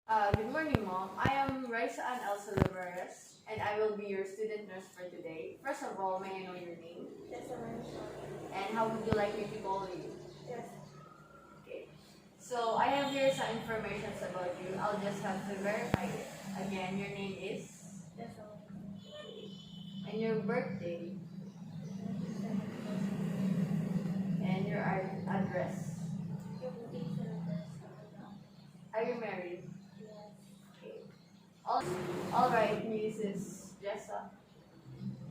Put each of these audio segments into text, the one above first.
Good morning, Mom. I am Raisa Ann Elsa Alvarez, and I will be your student nurse for today. First of all, may I know your name? Yes, I'm And how would you like me to call you? Yes. Okay. So, I have here some information about you. I'll just have to verify it. Again, your name is, Yes, and your birthday, and your address. Are you married? Yes. Okay. All right, Mrs. Jessa.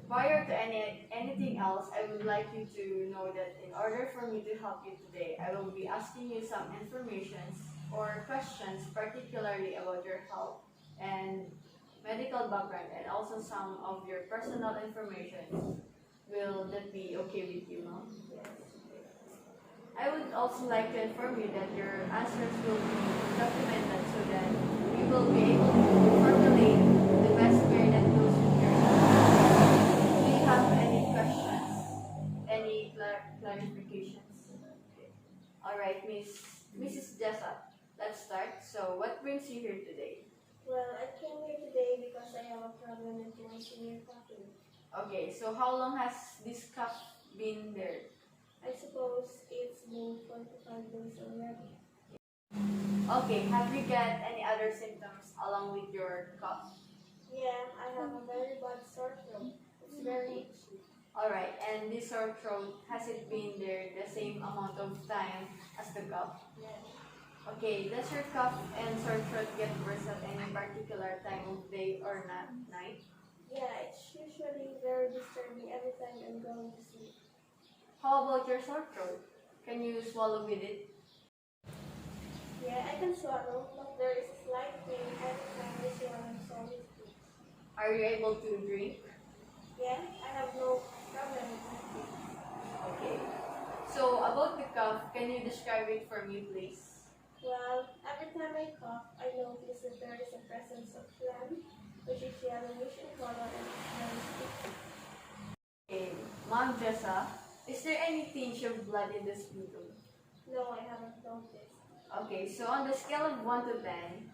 Prior to anything else, I would like you to know that in order for me to help you today, I will be asking you some information or questions, particularly about your health and medical background, and also some of your personal information. Will that be okay with you, Mom? Yes. I would also like to inform you that your answers will be documented so that we will be able to formulate the best way that goes with your health. Do you have any questions? Any clarifications? Okay. All right, Mrs. Jessa, let's start. So, what brings you here today? Well, I came here today because I have a problem with my senior copy. Okay, so how long has this cup been there? I suppose it's been 45 days already. Okay, have you got any other symptoms along with your cough? Yeah, I have a very bad sore throat. It's very itchy. Alright, and this sore throat, has it been there the same amount of time as the cough? Yeah. Okay, does your cough and sore throat get worse at any particular time of day or night? Yeah, it's usually very disturbing every time I'm going to sleep. How about your sore throat? Can you swallow with it? Yeah, I can swallow, but there is a slight pain every time I swallow solid food. Are you able to drink? Yeah, I have no problem with my teeth. Okay. So, about the cough, can you describe it for me, please? Well, every time I cough, I notice that there is a presence of phlegm, which is yellowish in color and it's very sticky. Okay. Mom Jessa, is there any tinge of blood in the sputum? No, I haven't noticed. Okay, so on the scale of 1 to 10,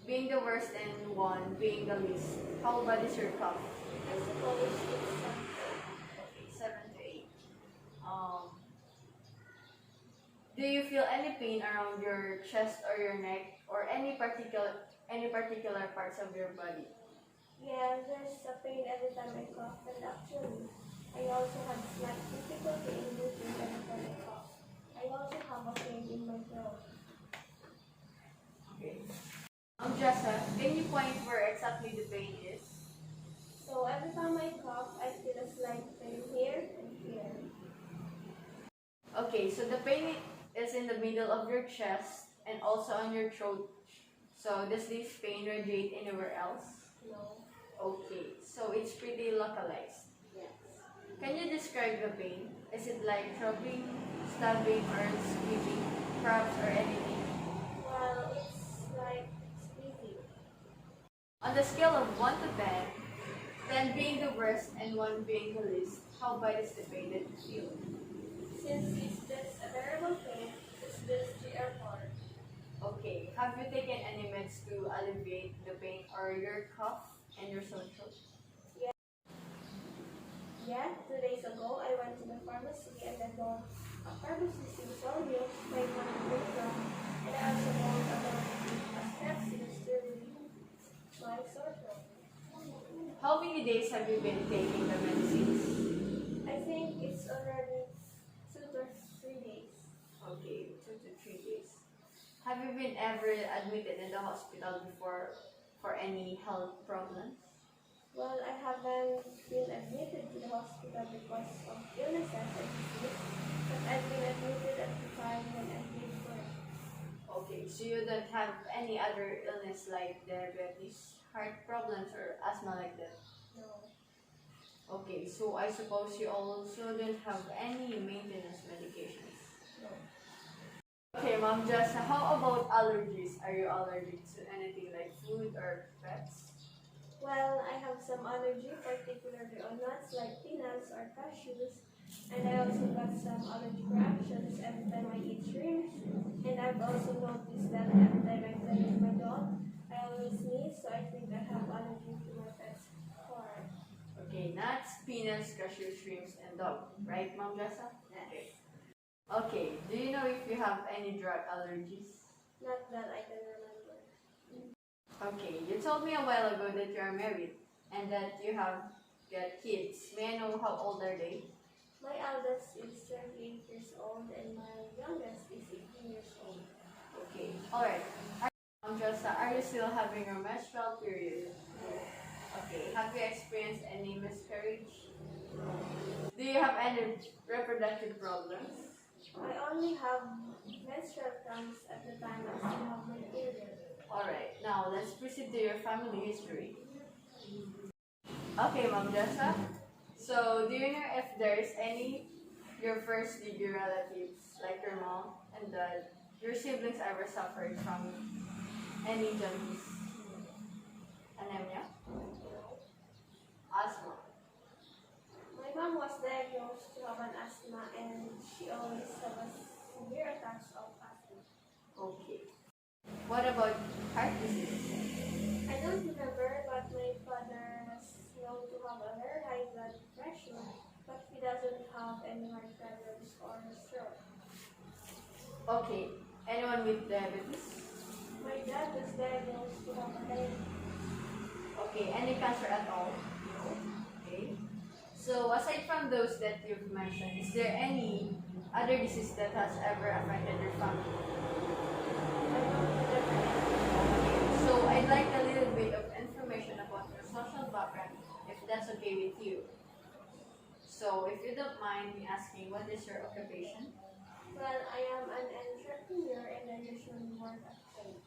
being the worst and 1 being the least, how bad is your cough? I suppose it's something. Okay, 7 to 8. Um, do you feel any pain around your chest or your neck or any particular parts of your body? Yeah, there's a pain every time I cough, and actually, I also have slight difficulty in breathing every time I cough. I also have a pain in my throat. Okay. Jessa, can you point where exactly the pain is? So every time I cough, I feel a slight pain here and here. Okay, so the pain is in the middle of your chest and also on your throat. So does this pain radiate anywhere else? No. Okay, so it's pretty localized. Yes. Can you describe the pain? Is it like throbbing, stabbing, or squeezing, perhaps, or anything? Well, it's like squeezing. On the scale of 1 to 10, 10 being the worst and 1 being the least, how bad is the pain that you feel? Since it's just a terrible pain, it's just the airport. Okay, have you taken any meds to alleviate the pain or your cough and your sore throat? Yeah, 2 days ago I went to the pharmacy and I bought a pharmacy Solio 500 milligram and I also bought a Strepsils to relieve my sore throat. How many days have you been taking the medicines? I think it's already 2 to 3 days. Okay, 2 to 3 days. Have you been ever admitted in the hospital before for any health problems? Well, I haven't been admitted to the hospital because of illnesses and disease, but I've been admitted at the time when I gave birth. Okay, so you don't have any other illness like diabetes, heart problems, or asthma like that? No. Okay, so I suppose you also don't have any maintenance medications? No. Okay, Mom, just how about allergies? Are you allergic to anything like food or pets? Well, I have some allergy, particularly on nuts like peanuts or cashews, and I also got some allergic reactions every time I eat shrimp. And I've also noticed that every time I play with my dog, dog, right, Mom Jessa? Okay. Okay, do you know if you have any drug allergies? Not that I can remember. Okay, you told me a while ago that you are married and that you have got kids. May I know how old are they? My eldest is 28 years old and my youngest is 18 years old. Okay, alright. Mom Jessa, are you still having your menstrual period? Okay, have you experienced any miscarriage? Do you have any reproductive problems? I only have menstrual cramps at the time I still have my period. Alright, now let's proceed to your family history. Okay, Mom Jessa. So, do you know if there's any your first degree relatives, like your mom and dad, your siblings ever suffered from any jaundice, anemia, asthma? My mom was diagnosed to have an asthma and she always had a severe attacks of asthma. Okay. What about heart disease? I don't remember, but my father was known to have a very high blood pressure, but he doesn't have any heart problems or stroke. Okay. Anyone with diabetes? My dad was diagnosed to have a diabetes. Okay. Any cancer at all? Okay. So, aside from those that you've mentioned, is there any other disease that has ever affected your family? So, I'd like a little bit of information about your social background, if that's okay with you. So, if you don't mind me asking, what is your occupation? Well, I am an entrepreneur and I usually work at home.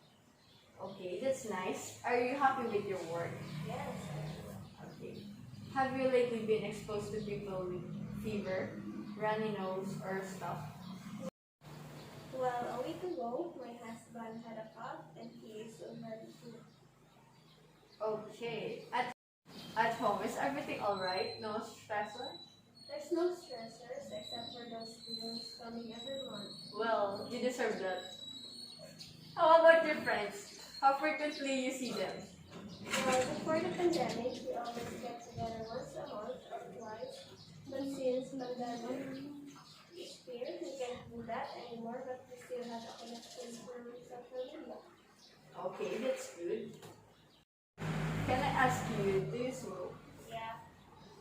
Okay, that's nice. Are you happy with your work? Yes. Okay. Have you lately been exposed to people with fever, runny nose, or stuff? Well, a week ago, my husband had a cough and he is already sick. Okay. At home, is everything alright? No stressor? There's no stressors except for those bills coming every month. Well, you deserve that. How about your friends? How frequently you see them? Well, before the pandemic, we always get together once a month or twice. But since pandemic is here, we can't do that anymore, but we still have a connection through social media. Okay, that's good. Can I ask you, do you smoke? Yeah.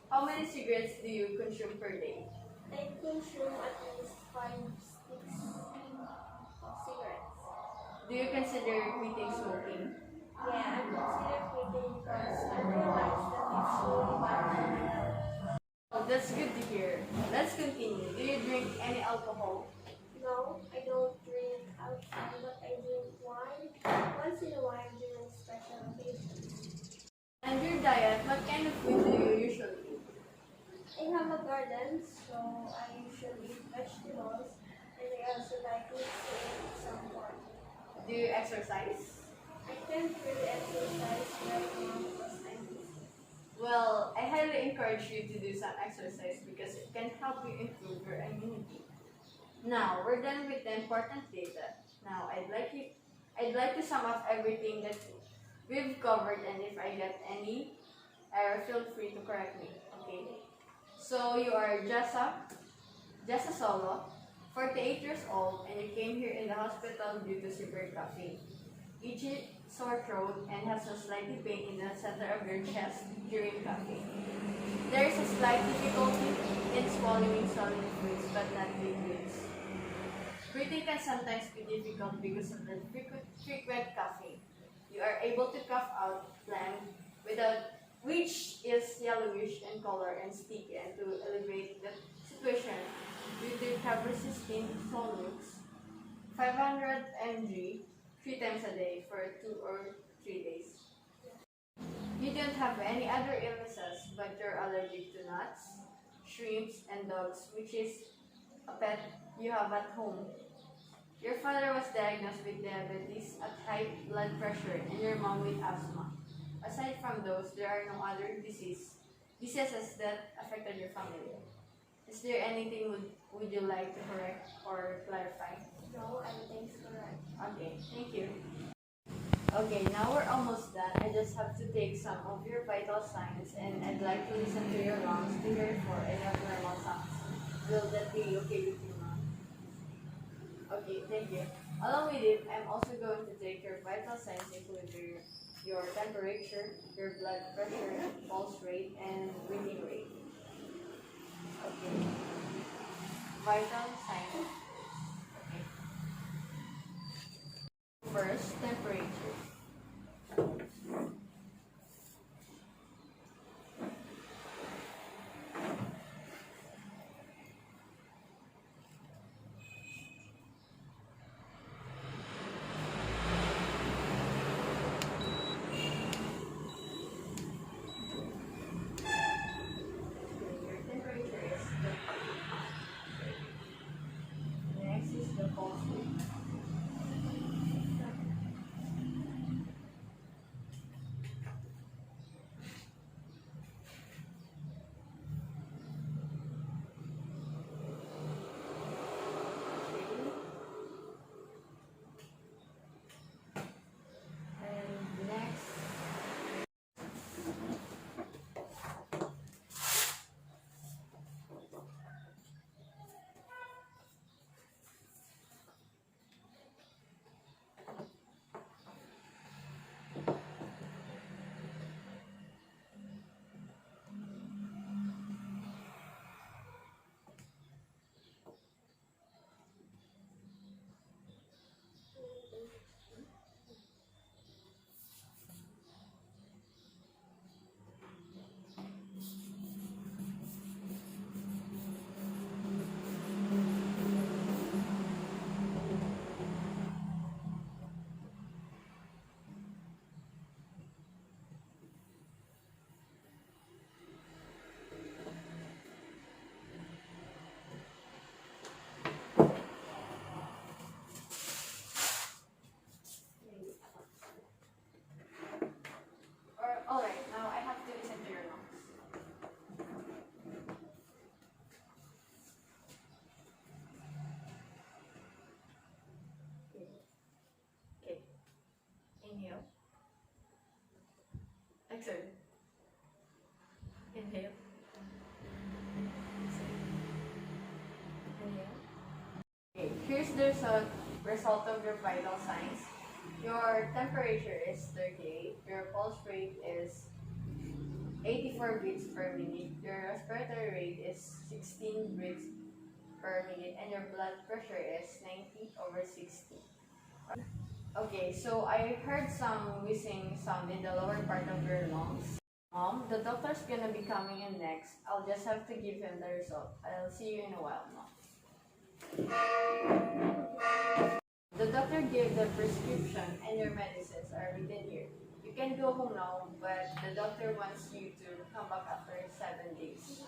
How many cigarettes do you consume per day? I consume at least 5 sticks of cigarettes. Do you consider quitting smoking? Yeah, I consider quitting because I realized that it's really bad for my health. Oh, that's good to hear. Let's continue. Do you drink any alcohol? No, I don't drink alcohol, but I drink wine once in a while during special occasions. And your diet, what kind of food do you usually eat? I have a garden, so I usually eat vegetables, and I also like to eat some pork. Do you exercise? I can't really exercise right now because I'm busy. Well, I highly encourage you to do some exercise because it can help you improve your immunity. Now, we're done with the important data. Now, I'd like to sum up everything that we've covered, and if I get any error, feel free to correct me. Okay? So, you are Jessa Solo, 48 years old, and you came here in the hospital due to severe coughing, itchy sore throat, and has a slightly pain in the center of your chest during coughing. There is a slight difficulty in swallowing solid foods, but not liquids. Breathing can sometimes be difficult because of the frequent coughing. You are able to cough out phlegm without which is yellowish in color and sticky, and to alleviate the situation, you do resistant Solux 500 mg 3 times a day for 2 or 3 days. You don't have any other illnesses, but you're allergic to nuts, shrimps, and dogs, which is a pet you have at home. Your father was diagnosed with diabetes at high blood pressure, and your mom with asthma. Aside from those, there are no other diseases that affected your family. Is there anything would you like to correct or clarify? No, everything's correct. Okay, thank you. Okay, now we're almost done. I just have to take some of your vital signs and I'd like to listen to your lungs to hear for any abnormal sounds. Will that be okay with you, ma'am? Okay, thank you. Along with it, I'm also going to take your vital signs, including your temperature, your blood pressure, pulse rate, and breathing rate. Okay. Vital signs. Okay. First, temperature. Your temperature is 30. Next is the pulse rate. And next, alright, now I have to listen to your lungs. Okay. Inhale. Exhale. Inhale. Exhale. Inhale. Okay, here's the result of your vital signs. Your temperature is 38, your pulse rate is 84 beats per minute, your respiratory rate is 16 beats per minute, and your blood pressure is 90/60. Okay, so I heard some wheezing sound in the lower part of your lungs. The doctor's gonna be coming in next. I'll just have to give him the result. I'll see you in a while, Mom. The doctor gave the prescription and your medicines are written here. You can go home now, but the doctor wants you to come back after 7 days.